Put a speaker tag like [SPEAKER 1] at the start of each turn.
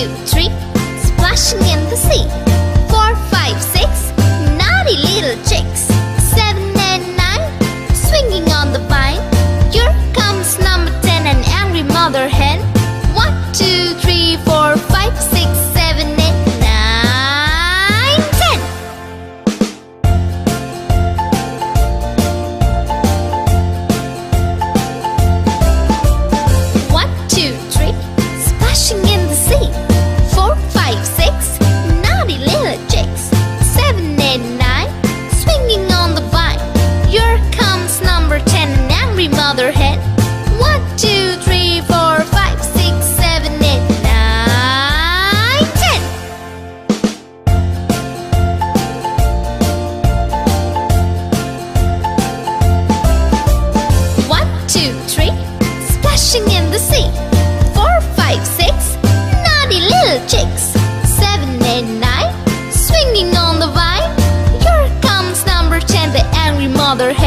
[SPEAKER 1] 2, 3, splashing in the sea. 4, 5, 6, naughty little chicks. 7 and 9, swinging on the vine. Here comes number 10, an angry mother hen. 1, 2, 3, 4, 5, 6, 7, 8, 9, 10. 1, 2, 3, splashing in the sea. 4, 5, 6, naughty little chicks. 7, 8, 9, swinging on the vine. Here comes number 10, an angry mother hen. 1, 2, 3, 4, 5, 6, 7, 8, 9, 10. 1, 2, 3, splashing in the sea. 4, 5, 6, naughty little chicks. 7, 8, 9, swinging on the vine. Here comes number 10, the angry mother hen.